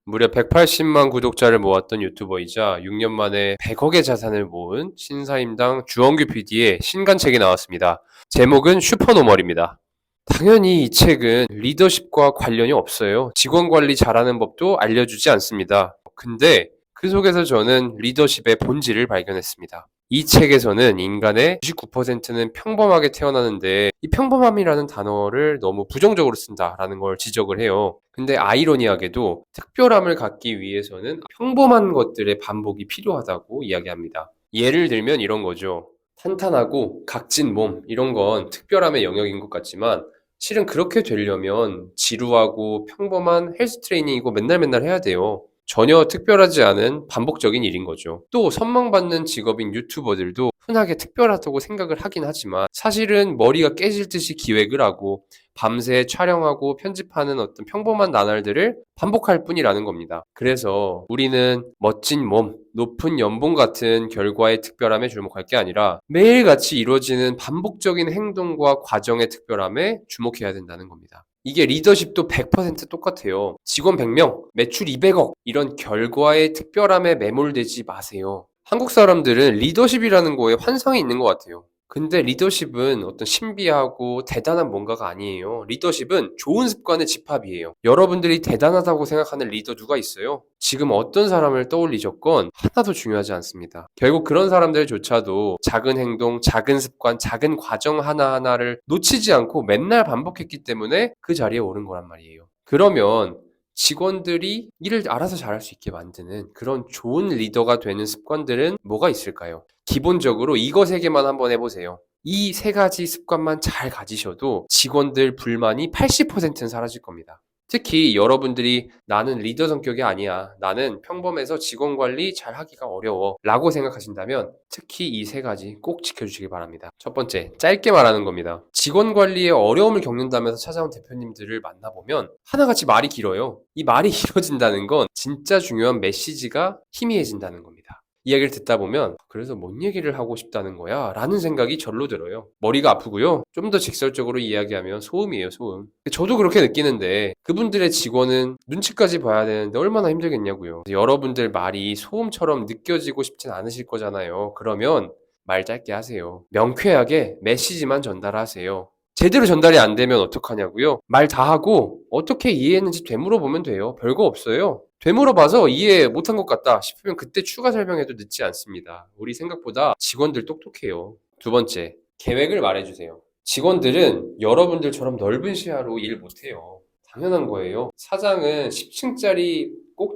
무려 180만 구독자를 모았던 유튜버이자 6년 만에 100억의 자산을 모은 신사임당 주원규 PD의 신간책이 나왔습니다. 제목은 슈퍼노멀입니다. 당연히 이 책은 리더십과 관련이 없어요. 직원 관리 잘하는 법도 알려주지 않습니다. 근데 그 속에서 저는 리더십의 본질을 발견했습니다. 이 책에서는 인간의 99%는 평범하게 태어나는데 이 평범함이라는 단어를 너무 부정적으로 쓴다라는 걸 지적을 해요. 근데 아이러니하게도 특별함을 갖기 위해서는 평범한 것들의 반복이 필요하다고 이야기합니다. 예를 들면 이런 거죠. 탄탄하고 각진 몸 이런 건 특별함의 영역인 것 같지만 실은 그렇게 되려면 지루하고 평범한 헬스 트레이닝이고 맨날 해야 돼요. 전혀 특별하지 않은 반복적인 일인 거죠. 또 선망받는 직업인 유튜버들도 흔하게 특별하다고 생각을 하긴 하지만 사실은 머리가 깨질 듯이 기획을 하고 밤새 촬영하고 편집하는 어떤 평범한 나날들을 반복할 뿐이라는 겁니다. 그래서 우리는 멋진 몸, 높은 연봉 같은 결과의 특별함에 주목할 게 아니라 매일같이 이루어지는 반복적인 행동과 과정의 특별함에 주목해야 된다는 겁니다. 이게 리더십도 100% 똑같아요. 직원 100명, 매출 200억 이런 결과의 특별함에 매몰되지 마세요. 한국 사람들은 리더십이라는 거에 환상이 있는 것 같아요. 근데 리더십은 어떤 신비하고 대단한 뭔가가 아니에요. 리더십은 좋은 습관의 집합이에요. 여러분들이 대단하다고 생각하는 리더 누가 있어요? 지금 어떤 사람을 떠올리셨건 하나도 중요하지 않습니다. 결국 그런 사람들조차도 작은 행동, 작은 습관, 작은 과정 하나하나를 놓치지 않고 맨날 반복했기 때문에 그 자리에 오른 거란 말이에요. 그러면 직원들이 일을 알아서 잘할 수 있게 만드는 그런 좋은 리더가 되는 습관들은 뭐가 있을까요? 기본적으로 이거 세 개만 한번 해보세요. 이 세 가지 습관만 잘 가지셔도 직원들 불만이 80%는 사라질 겁니다. 특히 여러분들이 나는 리더 성격이 아니야. 나는 평범해서 직원 관리 잘 하기가 어려워. 라고 생각하신다면 특히 이 세 가지 꼭 지켜주시기 바랍니다. 첫 번째, 짧게 말하는 겁니다. 직원 관리에 어려움을 겪는다면서 찾아온 대표님들을 만나보면 하나같이 말이 길어요. 이 말이 길어진다는 건 진짜 중요한 메시지가 희미해진다는 겁니다. 이야기를 듣다 보면 그래서 뭔 얘기를 하고 싶다는 거야? 라는 생각이 절로 들어요. 머리가 아프고요. 좀 더 직설적으로 이야기하면 소음이에요, 소음. 저도 그렇게 느끼는데 그분들의 직원은 눈치까지 봐야 되는데 얼마나 힘들겠냐고요. 여러분들 말이 소음처럼 느껴지고 싶진 않으실 거잖아요. 그러면 말 짧게 하세요. 명쾌하게 메시지만 전달하세요. 제대로 전달이 안 되면 어떡하냐고요? 말 다 하고 어떻게 이해했는지 되물어보면 돼요. 별거 없어요. 되물어봐서 이해 못한 것 같다 싶으면 그때 추가 설명해도 늦지 않습니다. 우리 생각보다 직원들 똑똑해요. 두 번째, 계획을 말해주세요. 직원들은 여러분들처럼 넓은 시야로 일 못해요. 당연한 거예요. 사장은 10층짜리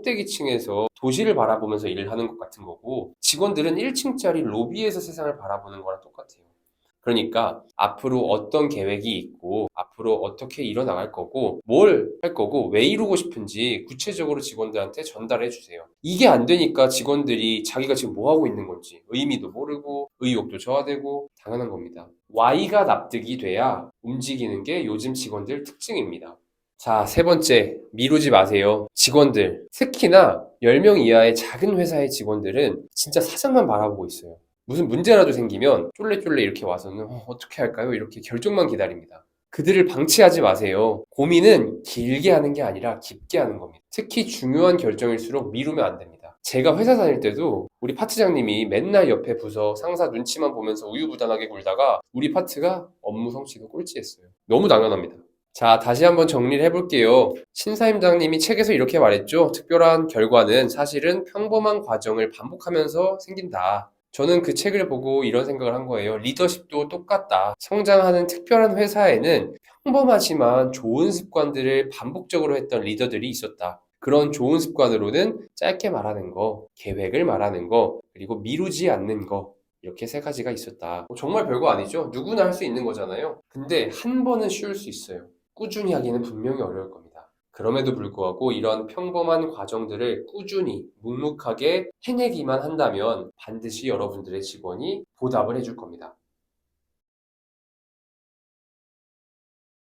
꼭대기층에서 도시를 바라보면서 일을 하는 것 같은 거고 직원들은 1층짜리 로비에서 세상을 바라보는 거랑 똑같아요. 그러니까 앞으로 어떤 계획이 있고 앞으로 어떻게 일어나갈 거고 뭘 할 거고 왜 이루고 싶은지 구체적으로 직원들한테 전달해 주세요. 이게 안 되니까 직원들이 자기가 지금 뭐 하고 있는 건지 의미도 모르고 의욕도 저하되고 당연한 겁니다. Y가 납득이 돼야 움직이는 게 요즘 직원들 특징입니다. 자, 세 번째, 미루지 마세요. 직원들, 특히나 10명 이하의 작은 회사의 직원들은 진짜 사장만 바라보고 있어요. 무슨 문제라도 생기면 쫄래쫄래 이렇게 와서는 어떻게 할까요? 이렇게 결정만 기다립니다. 그들을 방치하지 마세요. 고민은 길게 하는 게 아니라 깊게 하는 겁니다. 특히 중요한 결정일수록 미루면 안 됩니다. 제가 회사 다닐 때도 우리 파트장님이 맨날 옆에 부서 상사 눈치만 보면서 우유부단하게 굴다가 우리 파트가 업무 성취도 꼴찌했어요. 너무 당연합니다. 자, 다시 한번 정리를 해볼게요. 신사임당님이 책에서 이렇게 말했죠. 특별한 결과는 사실은 평범한 과정을 반복하면서 생긴다. 저는 그 책을 보고 이런 생각을 한 거예요. 리더십도 똑같다. 성장하는 특별한 회사에는 평범하지만 좋은 습관들을 반복적으로 했던 리더들이 있었다. 그런 좋은 습관으로는 짧게 말하는 거, 계획을 말하는 거, 그리고 미루지 않는 거. 이렇게 세 가지가 있었다. 정말 별거 아니죠? 누구나 할 수 있는 거잖아요. 근데 한 번은 쉬울 수 있어요. 꾸준히 하기는 분명히 어려울 겁니다. 그럼에도 불구하고 이런 평범한 과정들을 꾸준히 묵묵하게 해내기만 한다면 반드시 여러분들의 직원이 보답을 해줄 겁니다.